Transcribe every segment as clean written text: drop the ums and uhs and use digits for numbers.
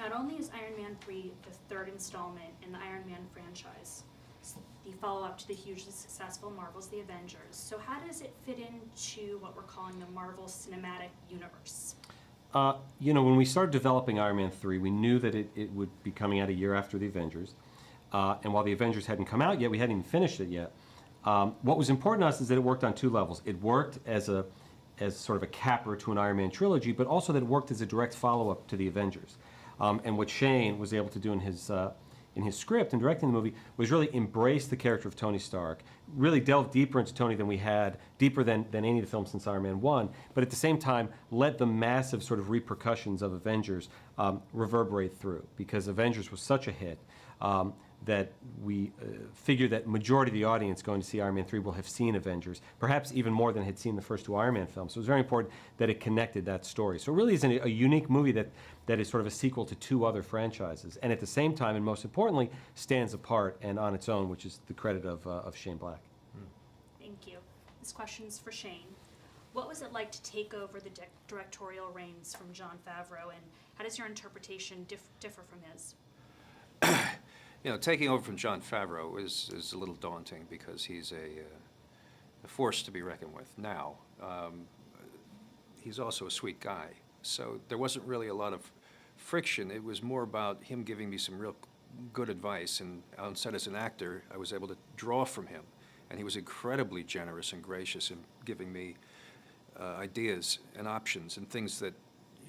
Not only is Iron Man 3 the third installment in the Iron Man franchise, it's the follow-up to the hugely successful Marvel's The Avengers, so how does it fit into what we're calling the Marvel Cinematic Universe? When we started developing Iron Man 3, we knew that it would be coming out a year after The Avengers. And while The Avengers hadn't come out yet, we hadn't even finished it yet. What was important to us is that it worked on two levels. It worked as sort of a capper to an Iron Man trilogy, but also that it worked as a direct follow-up to The Avengers. And what Shane was able to do in his script and directing the movie was really embrace the character of Tony Stark, really delve deeper into Tony than we had, deeper than any of the films since Iron Man 1, but at the same time let the massive sort of repercussions of Avengers reverberate through, because Avengers was such a hit that we figure that majority of the audience going to see Iron Man 3 will have seen Avengers, perhaps even more than had seen the first two Iron Man films. So it was very important that it connected that story. So it really is a unique movie that is sort of a sequel to two other franchises, and at the same time, and most importantly, stands apart and on its own, which is the credit of Shane Black. Thank you. This question's for Shane. What was it like to take over the directorial reins from Jon Favreau, and how does your interpretation differ from his? Taking over from Jon Favreau is a little daunting because he's a force to be reckoned with now. He's also a sweet guy, so there wasn't really a lot of friction. It was more about him giving me some real good advice, and on set as an actor, I was able to draw from him, and he was incredibly generous and gracious in giving me ideas and options and things that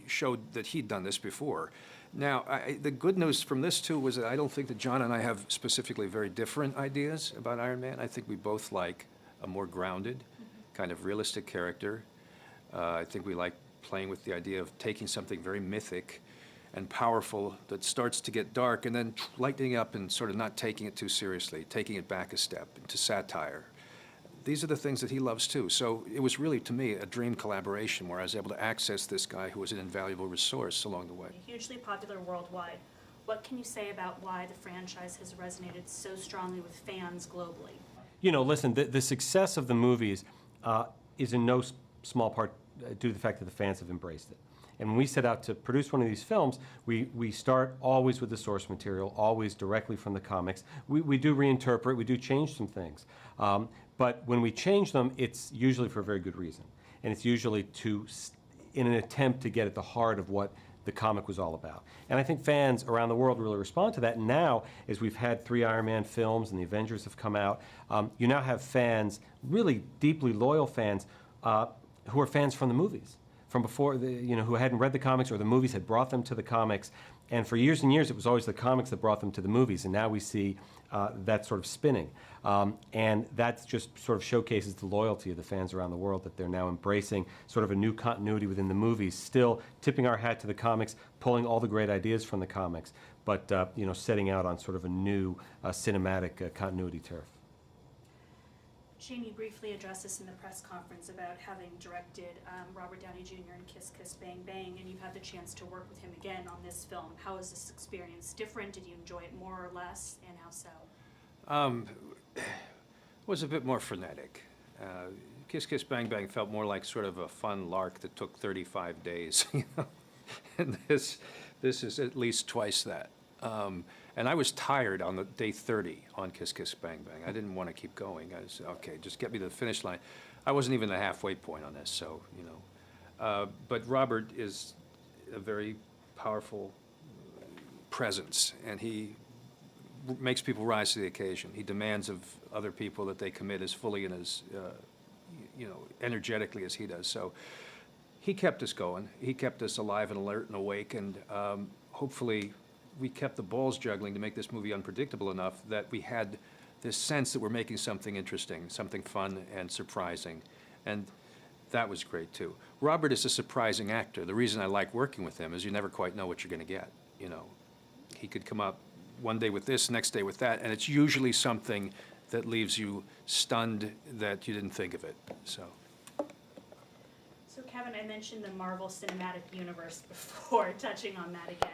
showed that he'd done this before. Now, the good news from this, too, was that I don't think that John and I have specifically very different ideas about Iron Man. I think we both like a more grounded, kind of realistic character. I think we like playing with the idea of taking something very mythic and powerful that starts to get dark and then lightening up and sort of not taking it too seriously, taking it back a step into satire. These are the things that he loves too. So it was really, to me, a dream collaboration where I was able to access this guy who was an invaluable resource along the way. Hugely popular worldwide. What can you say about why the franchise has resonated so strongly with fans globally? Listen, the success of the movies is in no small part due to the fact that the fans have embraced it. And when we set out to produce one of these films, we start always with the source material, always directly from the comics. We do reinterpret, we do change some things. But when we change them, it's usually for a very good reason. And it's usually in an attempt to get at the heart of what the comic was all about. And I think fans around the world really respond to that. And now, as we've had 3 Iron Man films and the Avengers have come out, you now have fans, really deeply loyal fans, who are fans from the movies, from before, who hadn't read the comics or the movies had brought them to the comics. And for years and years, it was always the comics that brought them to the movies. And now we see that sort of spinning. And that just sort of showcases the loyalty of the fans around the world, that they're now embracing sort of a new continuity within the movies, still tipping our hat to the comics, pulling all the great ideas from the comics, but setting out on sort of a new cinematic continuity turf. Shane, you briefly addressed this in the press conference about having directed Robert Downey Jr. in Kiss Kiss Bang Bang, and you've had the chance to work with him again on this film. How was this experience different? Did you enjoy it more or less, and how so? It was a bit more frenetic. Kiss Kiss Bang Bang felt more like sort of a fun lark that took 35 days. And this is at least twice that. And I was tired on the day 30 on Kiss Kiss Bang Bang. I didn't want to keep going. I said, okay, just get me to the finish line. I wasn't even the halfway point on this, so, but Robert is a very powerful presence, and he makes people rise to the occasion. He demands of other people that they commit as fully and as, energetically as he does. So he kept us going. He kept us alive and alert and awake, and hopefully we kept the balls juggling to make this movie unpredictable enough that we had this sense that we're making something interesting, something fun and surprising. And that was great too. Robert is a surprising actor. The reason I like working with him is you never quite know what you're going to get. He could come up one day with this, next day with that, and it's usually something that leaves you stunned that you didn't think of it. So Kevin, I mentioned the Marvel Cinematic Universe before, touching on that again.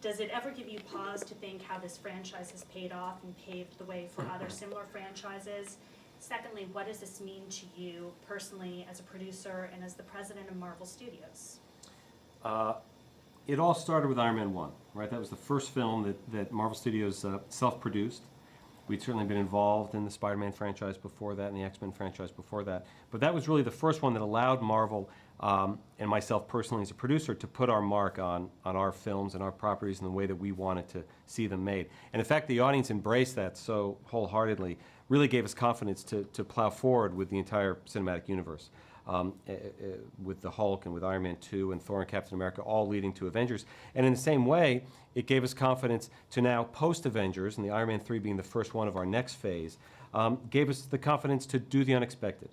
Does it ever give you pause to think how this franchise has paid off and paved the way for other similar franchises? Secondly, what does this mean to you personally as a producer and as the president of Marvel Studios? It all started with Iron Man 1. right? That was the first film that Marvel Studios self-produced. We'd certainly been involved in the Spider-Man franchise before that and the X-Men franchise before that. But that was really the first one that allowed Marvel and myself personally as a producer to put our mark on our films and our properties and the way that we wanted to see them made. And in fact, the audience embraced that so wholeheartedly, really gave us confidence to plow forward with the entire cinematic universe. With the Hulk and with Iron Man 2 and Thor and Captain America, all leading to Avengers. And in the same way, it gave us confidence to now post-Avengers, and the Iron Man 3 being the first one of our next phase, gave us the confidence to do the unexpected,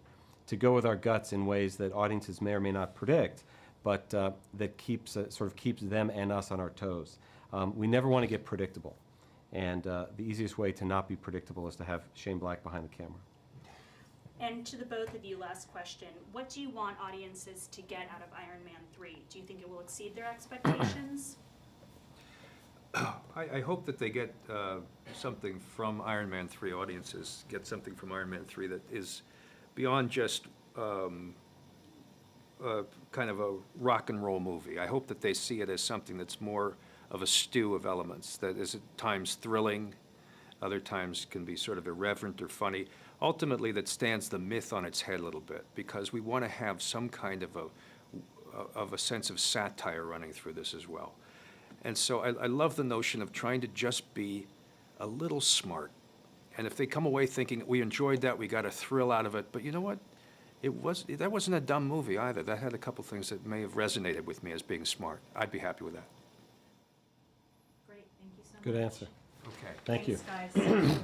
to go with our guts in ways that audiences may or may not predict, but that sort of keeps them and us on our toes. We never want to get predictable. And the easiest way to not be predictable is to have Shane Black behind the camera. And to the both of you, last question. What do you want audiences to get out of Iron Man 3? Do you think it will exceed their expectations? I hope that they get something from Iron Man 3, audiences get something from Iron Man 3 that is beyond just kind of a rock and roll movie. I hope that they see it as something that's more of a stew of elements, that is at times thrilling, other times can be sort of irreverent or funny. Ultimately, that stands the myth on its head a little bit, because we want to have some kind of a sense of satire running through this as well. And so I love the notion of trying to just be a little smart. And if they come away thinking, we enjoyed that, we got a thrill out of it, but you know what? That wasn't a dumb movie either. That had a couple things that may have resonated with me as being smart. I'd be happy with that. Great, thank you so much. Good answer. Okay. Thank you. Thanks, guys.